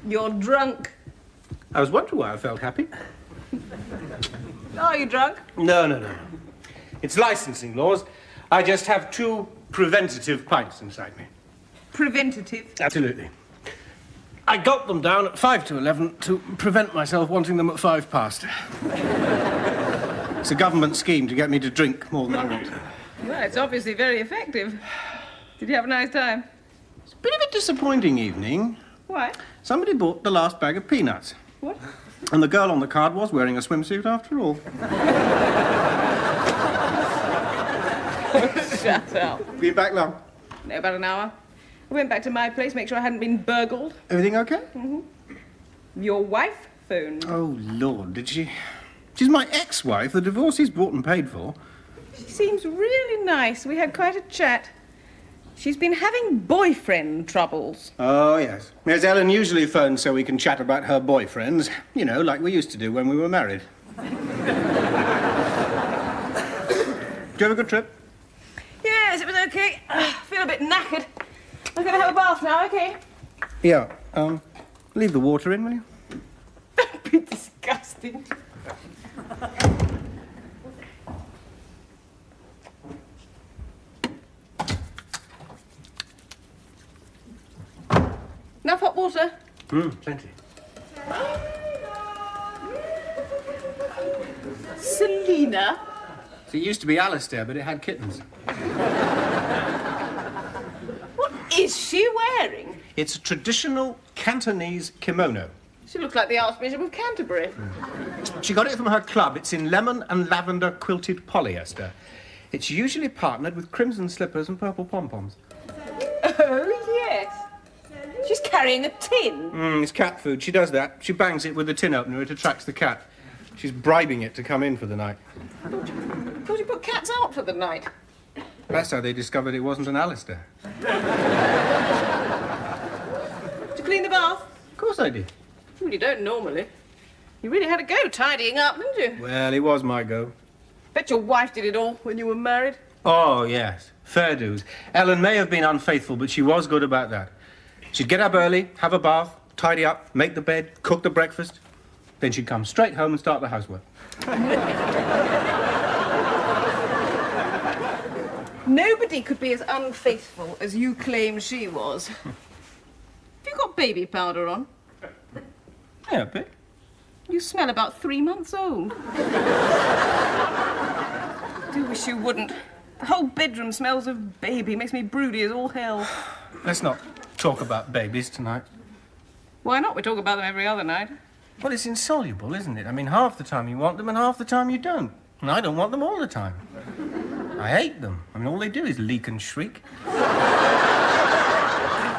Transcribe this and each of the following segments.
You're drunk. I was wondering why I felt happy. Are you drunk? No. It's licensing laws. I just have 2 preventative pints inside me. Preventative? Absolutely. I gulped them down at 5 to 11 to prevent myself wanting them at 5 past. It's a government scheme to get me to drink more than I want. Well, it's obviously very effective. Did you have a nice time? It's a bit of a disappointing evening. Why? Somebody bought the last bag of peanuts. What? And the girl on the card was wearing a swimsuit after all. Shut up. Been back long? No, about an hour. I went back to my place, make sure I hadn't been burgled. Everything okay? Mm-hmm. Your wife phoned. Oh, Lord, did she? She's my ex-wife. The divorce is bought and paid for. She seems really nice. We had quite a chat. She's been having boyfriend troubles. Oh, yes. Yes, Ellen usually phones so we can chat about her boyfriends. You know, like we used to do when we were married. Did you have a good trip? Yes, it was okay. I feel a bit knackered. I'm going to have a bath now, okay? Yeah, leave the water in, will you? Don't be disgusting. Enough hot water? Plenty. Selina? So it used to be Alistair, but it had kittens. What is she wearing? It's a traditional Cantonese kimono. She looks like the Archbishop of Canterbury. She got it from her club. It's in lemon and lavender quilted polyester. It's usually partnered with crimson slippers and purple pom-poms. Oh, yes. She's carrying a tin. It's cat food. She does that. She bangs it with the tin opener. It attracts the cat. She's bribing it to come in for the night. I thought you put cats out for the night. That's how they discovered it wasn't an Alistair. Did you clean the bath? Of course I did. Well, you don't normally. You really had a go tidying up, didn't you? Well, it was my go. Bet your wife did it all when you were married. Oh, yes. Fair dues. Ellen may have been unfaithful, but she was good about that. She'd get up early, have a bath, tidy up, make the bed, cook the breakfast. Then she'd come straight home and start the housework. Nobody could be as unfaithful as you claim she was. Have you got baby powder on? Yeah, a bit. You smell about 3 months old. I do wish you wouldn't. The whole bedroom smells of baby. Makes me broody as all hell. Let's not talk about babies tonight. Why not? We talk about them every other night. Well, it's insoluble, isn't it? I mean, half the time you want them and half the time you don't. And I don't want them all the time. I hate them. I mean, all they do is leak and shriek.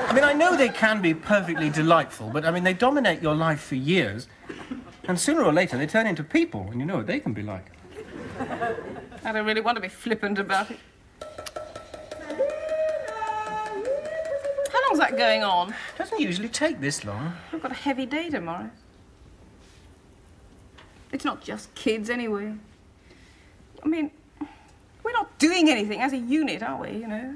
I mean, I know they can be perfectly delightful, but, I mean, they dominate your life for years. And sooner or later, they turn into people, and you know what they can be like. I don't really want to be flippant about it. How long's that going on? It doesn't usually take this long. I've got a heavy day tomorrow. It's not just kids, anyway. I mean, we're not doing anything as a unit, are we, you know?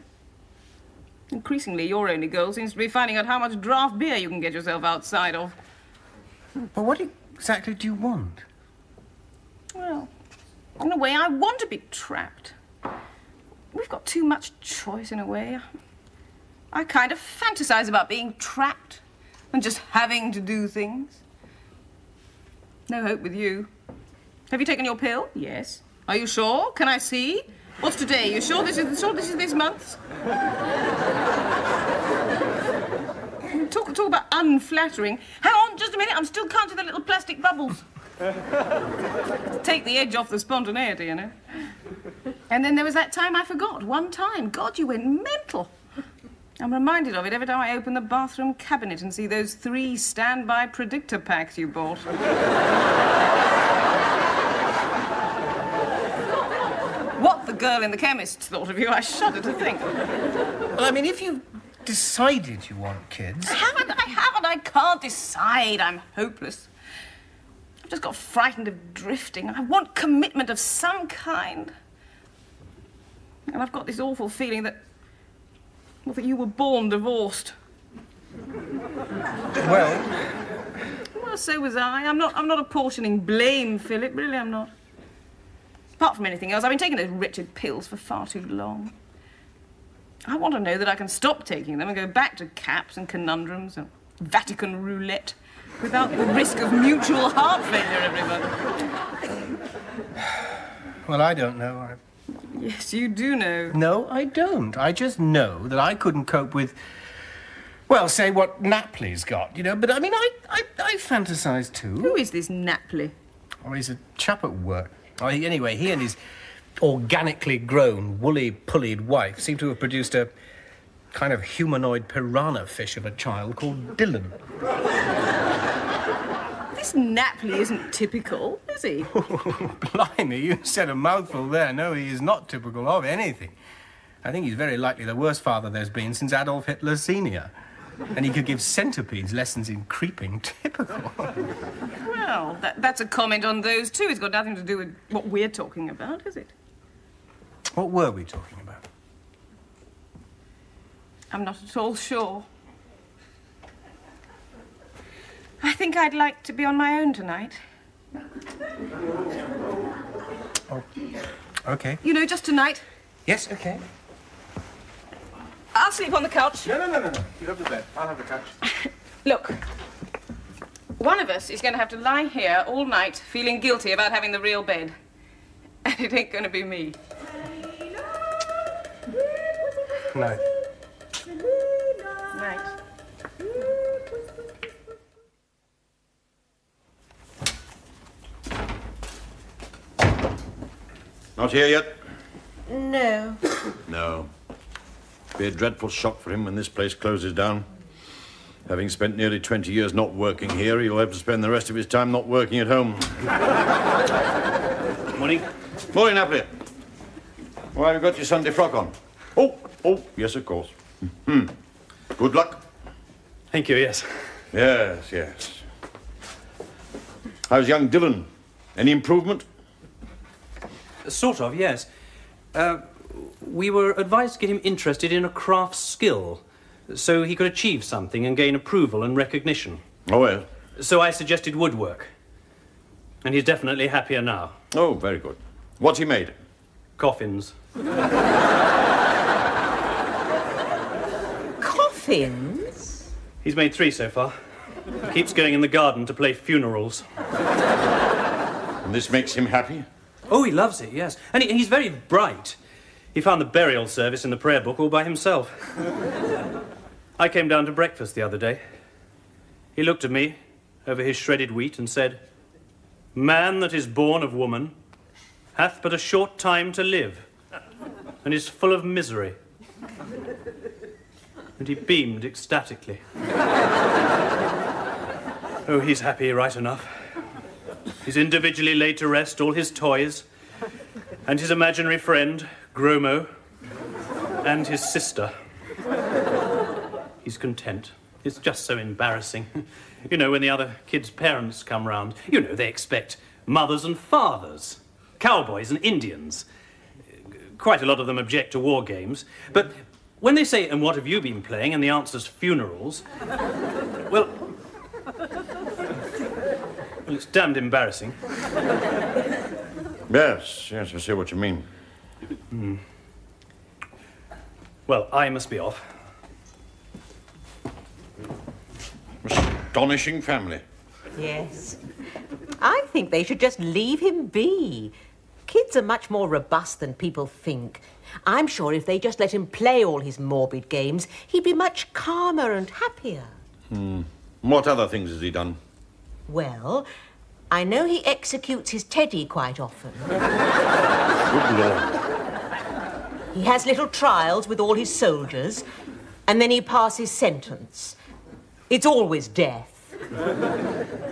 Increasingly, your only goal seems to be finding out how much draft beer you can get yourself outside of. But what exactly do you want? Well, in a way, I want to be trapped. We've got too much choice, in a way. I kind of fantasize about being trapped and just having to do things. No hope with you. Have you taken your pill? Yes. Are you sure? Can I see? What's today? You sure this is this month's? Talk about unflattering. Hang on, just a minute. I'm still counting the little plastic bubbles. Take the edge off the spontaneity, you know. And then there was that time I forgot. One time. God, you went mental. I'm reminded of it every time I open the bathroom cabinet and see those 3 standby predictor packs you bought. What the girl in the chemist thought of you, I shudder to think. Well, I mean, if you've decided you want kids... I haven't. I can't decide. I'm hopeless. I've just got frightened of drifting. I want commitment of some kind. And I've got this awful feeling that... well, that you were born divorced. Well, Well, so was I. I'm not apportioning blame, Philip. Really, I'm not. Apart from anything else, I've been taking those wretched pills for far too long. I want to know that I can stop taking them and go back to caps and conundrums and Vatican roulette without the risk of mutual heart failure, everybody. Well, I don't know. Yes, you do know. No, I don't. I just know that I couldn't cope with, well, say what Napley's got, you know. But, I mean, I fantasise too. Who is this Napley? Oh, he's a chap at work. Oh, anyway, he and his organically grown, woolly-pullied wife seem to have produced a kind of humanoid piranha fish of a child called Dylan. This Napley isn't typical, is he? Blimey, you said a mouthful there. No, he is not typical of anything. I think he's very likely the worst father there's been since Adolf Hitler Sr. And he could give centipedes lessons in creeping. Typical. Well, that's a comment on those two. It's got nothing to do with what we're talking about, is it? What were we talking about? I'm not at all sure. I think I'd like to be on my own tonight. Oh, OK. You know, just tonight. Yes, OK. I'll sleep on the couch. No. You have the bed. I'll have the couch. Look, one of us is going to have to lie here all night feeling guilty about having the real bed. And it ain't going to be me. No. Night. Not here yet? No. No. Be a dreadful shock for him when this place closes down. Having spent nearly 20 years not working here, he'll have to spend the rest of his time not working at home. Morning. Morning, Napley. Why have you got your Sunday frock on? Oh, yes, of course. Good luck. Thank you, yes. Yes. How's young Dylan? Any improvement? Sort of, yes. We were advised to get him interested in a craft skill, so he could achieve something and gain approval and recognition. Oh, well. So I suggested woodwork. And he's definitely happier now. Oh, very good. What's he made? Coffins. Coffins? He's made 3 so far. He keeps going in the garden to play funerals. And this makes him happy? Oh, he loves it, yes. And he's very bright. He found the burial service in the prayer book all by himself. I came down to breakfast the other day. He looked at me over his shredded wheat and said, "Man that is born of woman hath but a short time to live, and is full of misery." And he beamed ecstatically. Oh, he's happy right enough. He's individually laid to rest all his toys, and his imaginary friend, Gromo, and his sister. He's content. It's just so embarrassing. You know, when the other kids' parents come round, you know, they expect mothers and fathers, cowboys and Indians. Quite a lot of them object to war games. But when they say, "And what have you been playing?" and the answer's funerals, well, it's damned embarrassing. Yes, I see what you mean. Well, I must be off. Astonishing family. Yes. I think they should just leave him be. Kids are much more robust than people think. I'm sure if they just let him play all his morbid games, he'd be much calmer and happier. What other things has he done? Well, I know he executes his teddy quite often. Good Lord. He has little trials with all his soldiers, and then he passes sentence. It's always death.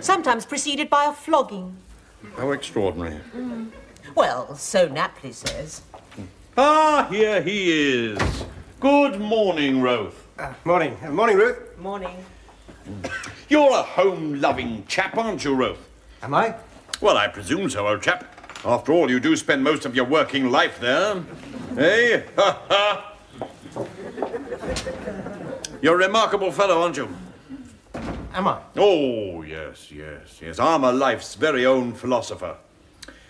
Sometimes preceded by a flogging. How extraordinary. Well, so Napley says. Ah, here he is. Good morning, Roth. Morning. Morning, Ruth. Morning. You're a home-loving chap, aren't you, Roth? Am I? Well, I presume so, old chap. After all, you do spend most of your working life there. Eh? Ha ha! You're a remarkable fellow, aren't you? am I? Oh, yes, yes, yes. Armour Life's very own philosopher.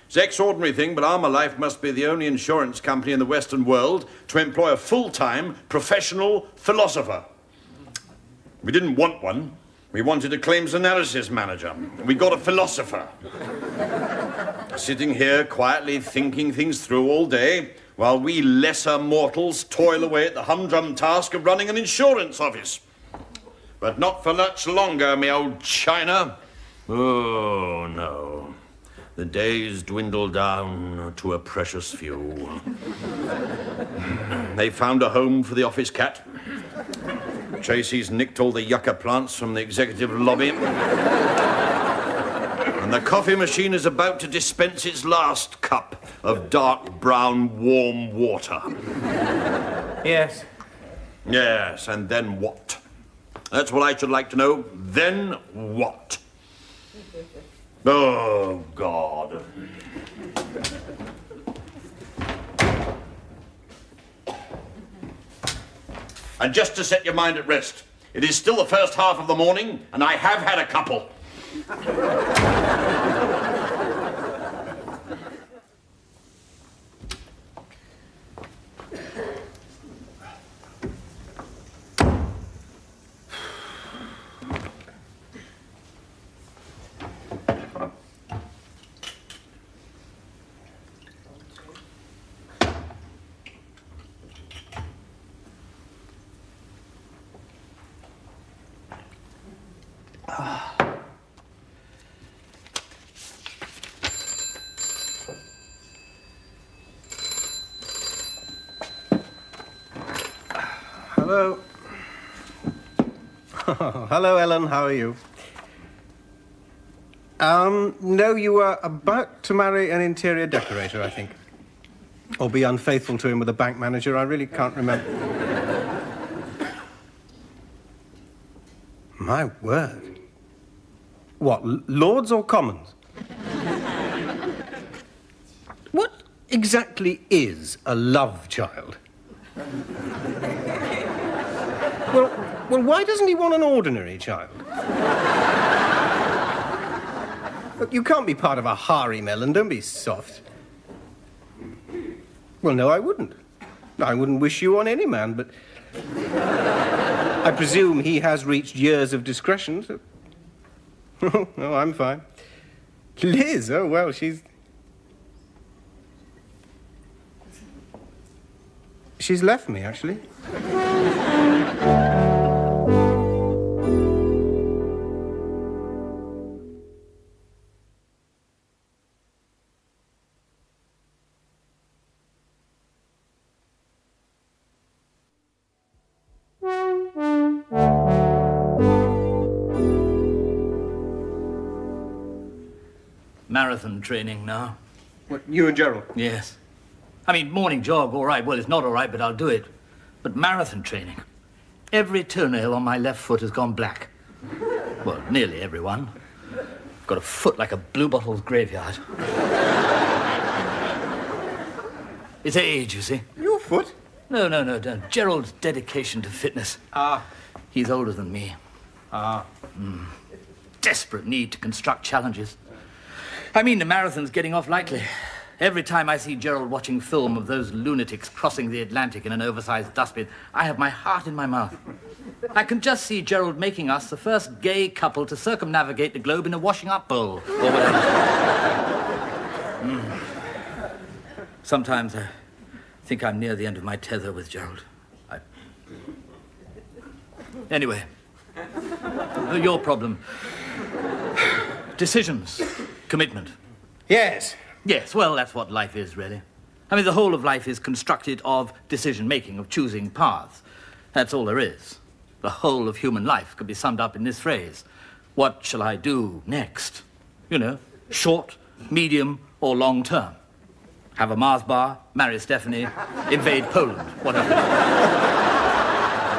It's an extraordinary thing, but Armour Life must be the only insurance company in the Western world to employ a full-time, professional philosopher. We didn't want one. We wanted a claims analysis manager. We got a philosopher. Sitting here quietly thinking things through all day, while we lesser mortals toil away at the humdrum task of running an insurance office. But not for much longer, me old China. Oh, no. The days dwindle down to a precious few. They found a home for the office cat. Tracy's nicked all the yucca plants from the executive lobby. And the coffee machine is about to dispense its last cup of dark brown warm water. Yes. Yes, and then what? That's what I should like to know. Then what? Oh, God. And just to set your mind at rest, it is still the first half of the morning, and I have had a couple. Hello. Hello, Ellen. How are you? No, you were about to marry an interior decorator, I think. Or be unfaithful to him with a bank manager. I really can't remember. My word. What, Lords or Commons? What exactly is a love child? Well, why doesn't he want an ordinary child? Look, you can't be part of a harem, Ellen. Don't be soft. Well, no, I wouldn't. I wouldn't wish you on any man, but I presume he has reached years of discretion, so... No, I'm fine. Liz, oh, well, she's left me, actually. Marathon training now. What, you and Gerald? Yes. I mean, morning jog, all right. Well, it's not all right, but I'll do it. But marathon training. Every toenail on my left foot has gone black. Well, nearly everyone. I've got a foot like a bluebottle's graveyard. It's age, you see. Your foot? No. Gerald's dedication to fitness. Ah. He's older than me. Ah. Desperate need to construct challenges. I mean, the marathon's getting off lightly. Every time I see Gerald watching film of those lunatics crossing the Atlantic in an oversized dustbin, I have my heart in my mouth. I can just see Gerald making us the first gay couple to circumnavigate the globe in a washing-up bowl, or whatever. Sometimes I think I'm near the end of my tether with Gerald. Anyway, your problem. Decisions. Commitment. Yes. Yes, well, that's what life is, really. I mean, the whole of life is constructed of decision-making, of choosing paths. That's all there is. The whole of human life could be summed up in this phrase. What shall I do next? You know, short, medium, or long term. Have a Mars bar, marry Stephanie, invade Poland, whatever.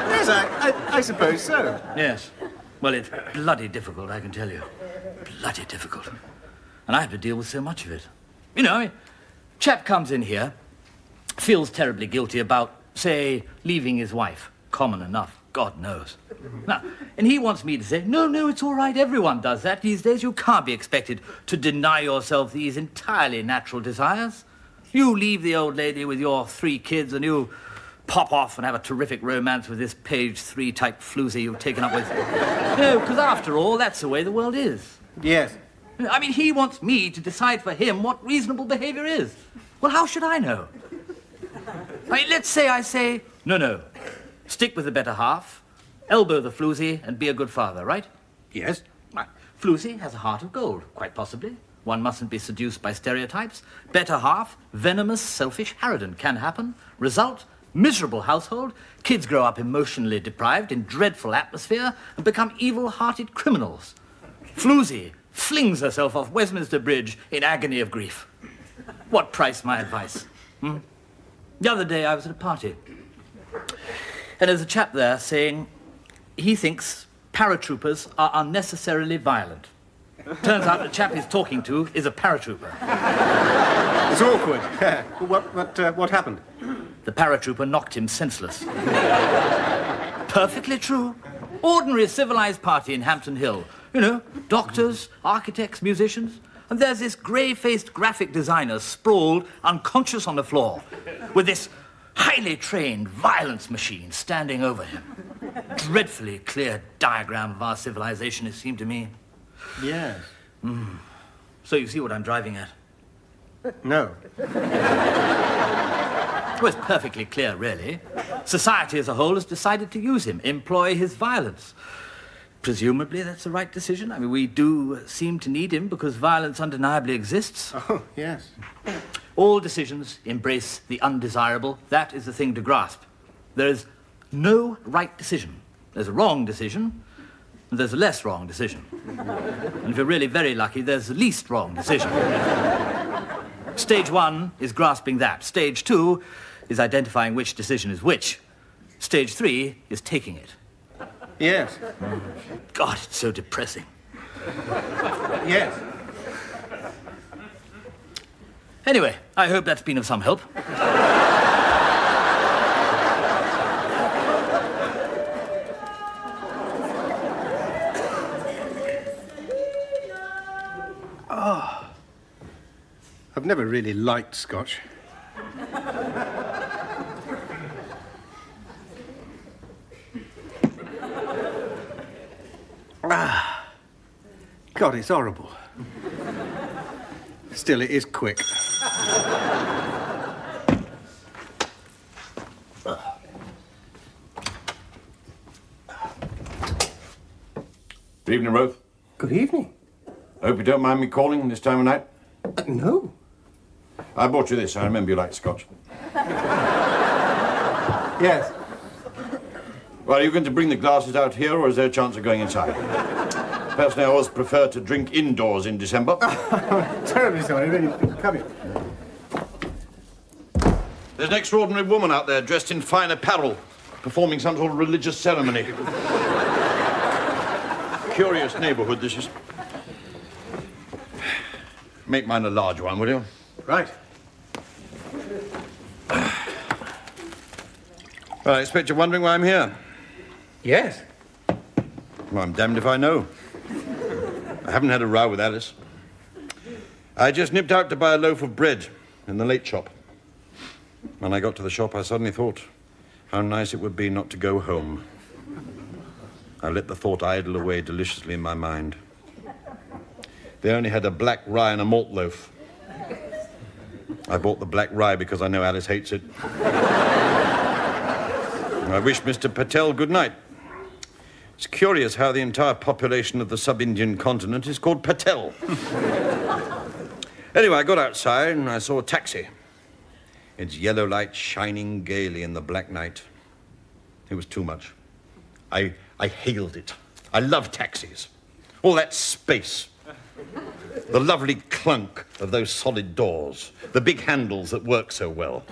Yes, I suppose so. Yes. Well, it's bloody difficult, I can tell you. Bloody difficult. And I have to deal with so much of it. You know, chap comes in here, feels terribly guilty about, say, leaving his wife. Common enough. God knows. Now, and he wants me to say, no, it's all right, everyone does that these days. You can't be expected to deny yourself these entirely natural desires. You leave the old lady with your 3 kids and you pop off and have a terrific romance with this page 3 type floozy you've taken up with. No, because after all, that's the way the world is. Yes. I mean, he wants me to decide for him what reasonable behavior is. Well, how should I know? I mean, let's say I say, no. Stick with the better half, elbow the floozy, and be a good father, right? Yes. Right. Floozy has a heart of gold, quite possibly. One mustn't be seduced by stereotypes. Better half, venomous, selfish harridan can happen. Result, miserable household. Kids grow up emotionally deprived in dreadful atmosphere and become evil-hearted criminals. Floozy flings herself off Westminster Bridge in agony of grief. What price my advice? The other day I was at a party. And there's a chap there saying he thinks paratroopers are unnecessarily violent. Turns out the chap he's talking to is a paratrooper. It's awkward. What happened? The paratrooper knocked him senseless. Perfectly true. Ordinary civilized party in Hampton Hill. You know, doctors, architects, musicians. And there's this grey-faced graphic designer sprawled, unconscious on the floor, with this highly trained violence machine standing over him. Dreadfully clear diagram of our civilization, it seemed to me. Yes. So you see what I'm driving at? No. Well, it's perfectly clear, really. Society as a whole has decided to use him, employ his violence. Presumably that's the right decision. I mean, we do seem to need him because violence undeniably exists. Oh, yes. All decisions embrace the undesirable. That is the thing to grasp. There is no right decision. There's a wrong decision, and there's a less wrong decision. And if you're really very lucky, there's the least wrong decision. Stage 1 is grasping that. Stage 2 is identifying which decision is which. Stage 3 is taking it. Yes. God, it's so depressing. Yes. Anyway, I hope that's been of some help. I've never really liked Scotch. God, it's horrible. Still, it is quick. Good evening, Ruth. Good evening. I hope you don't mind me calling this time of night. No. I bought you this. I remember you liked Scotch. Yes. Well, are you going to bring the glasses out here, or is there a chance of going inside? Personally, I always prefer to drink indoors in December. Terribly sorry, really. Come here. There's an extraordinary woman out there dressed in fine apparel, performing some sort of religious ceremony. Curious neighborhood, this is. Make mine a large one, will you? Right. Well, I expect you're wondering why I'm here. Yes. Well, I'm damned if I know. I haven't had a row with Alice. I just nipped out to buy a loaf of bread in the late shop. When I got to the shop, I suddenly thought how nice it would be not to go home. I let the thought idle away deliciously in my mind. They only had a black rye and a malt loaf. I bought the black rye because I know Alice hates it. I wish Mr. Patel good night. It's curious how the entire population of the sub-Indian continent is called Patel. Anyway, I got outside and I saw a taxi. Its yellow light shining gaily in the black night. It was too much. I hailed it. I love taxis. All that space. The lovely clunk of those solid doors. The big handles that work so well.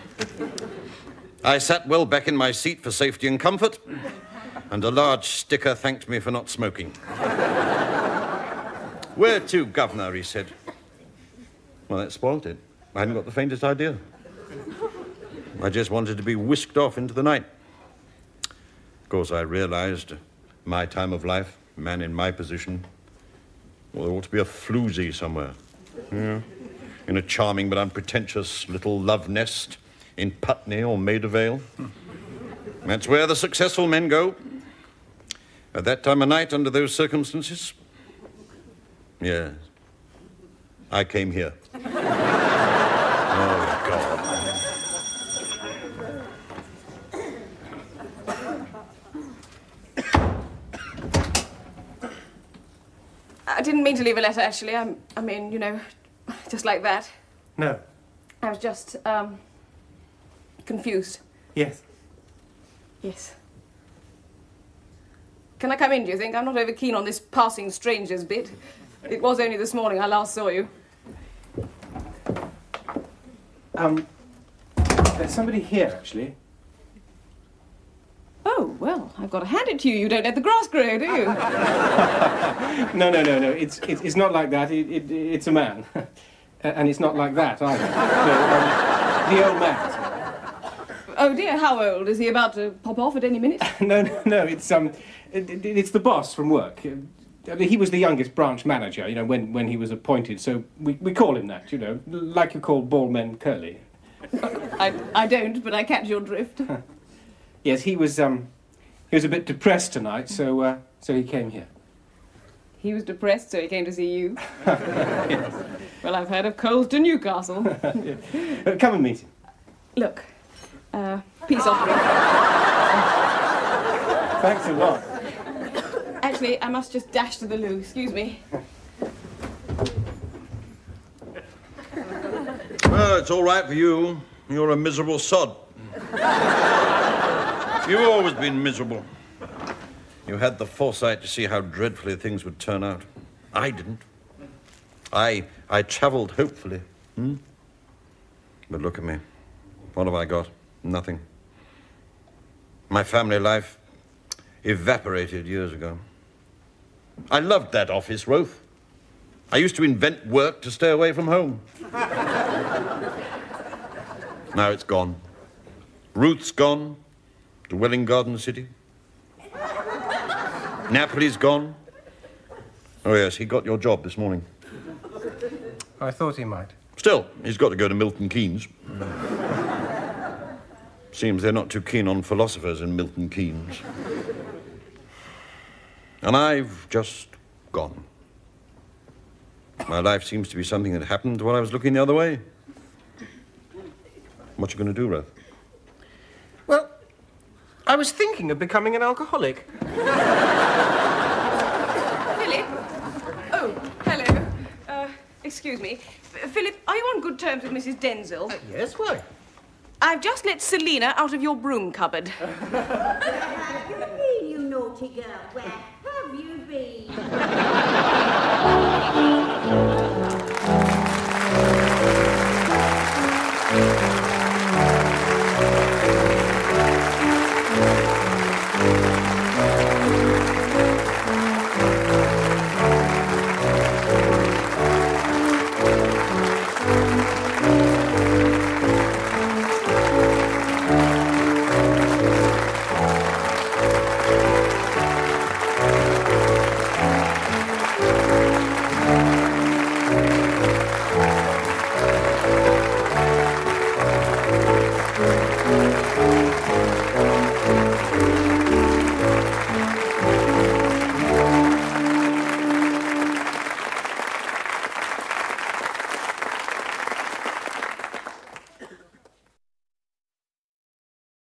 I sat well back in my seat for safety and comfort, and a large sticker thanked me for not smoking. Where to, Governor, he said. Well, that spoilt it. I hadn't got the faintest idea. I just wanted to be whisked off into the night. Of course, I realized my time of life, man in my position, well, there ought to be a floozy somewhere. Yeah. In a charming but unpretentious little love nest in Putney or Maida Vale. That's where the successful men go. At that time of night, under those circumstances, yes, I came here. Oh, God. I didn't mean to leave a letter, actually. I mean, you know, just like that. No. I was just, confused. Yes. Yes. Can I come in, do you think? I'm not over keen on this passing strangers bit. It was only this morning I last saw you. There's somebody here, actually. Oh, well, I've got to hand it to you. You don't let the grass grow, do you? No. It's not like that. It's a man. And it's not like that, either. No, the old man. Oh, dear, how old? Is he about to pop off at any minute? No, it's the boss from work. He was the youngest branch manager, you know, when he was appointed, so we call him that, you know, like you call bald men curly. I don't, but I catch your drift. Yes, he was a bit depressed tonight, so he came here. He was depressed, so he came to see you. Yes. Well, I've heard of Coles to Newcastle. Yeah. Come and meet him. Look, peace offering. Thanks a lot. Actually, I must just dash to the loo. Excuse me. Well, it's all right for you. You're a miserable sod. You've always been miserable. You had the foresight to see how dreadfully things would turn out. I didn't. I travelled hopefully. But look at me. What have I got? Nothing. My family life evaporated years ago. I loved that office, Roth. I used to invent work to stay away from home. Now it's gone. Ruth's gone to Welling Garden City. Napoli's gone. Oh, yes, he got your job this morning. I thought he might. Still, he's got to go to Milton Keynes. Seems they're not too keen on philosophers in Milton Keynes. And I've just gone. My life seems to be something that happened while I was looking the other way. What you going to do, Ruth? Well, I was thinking of becoming an alcoholic. Philip? Oh, hello. Excuse me. Philip, are you on good terms with Mrs. Denzil? Yes, why? I've just let Selina out of your broom cupboard. Hey, you naughty girl, where have you been?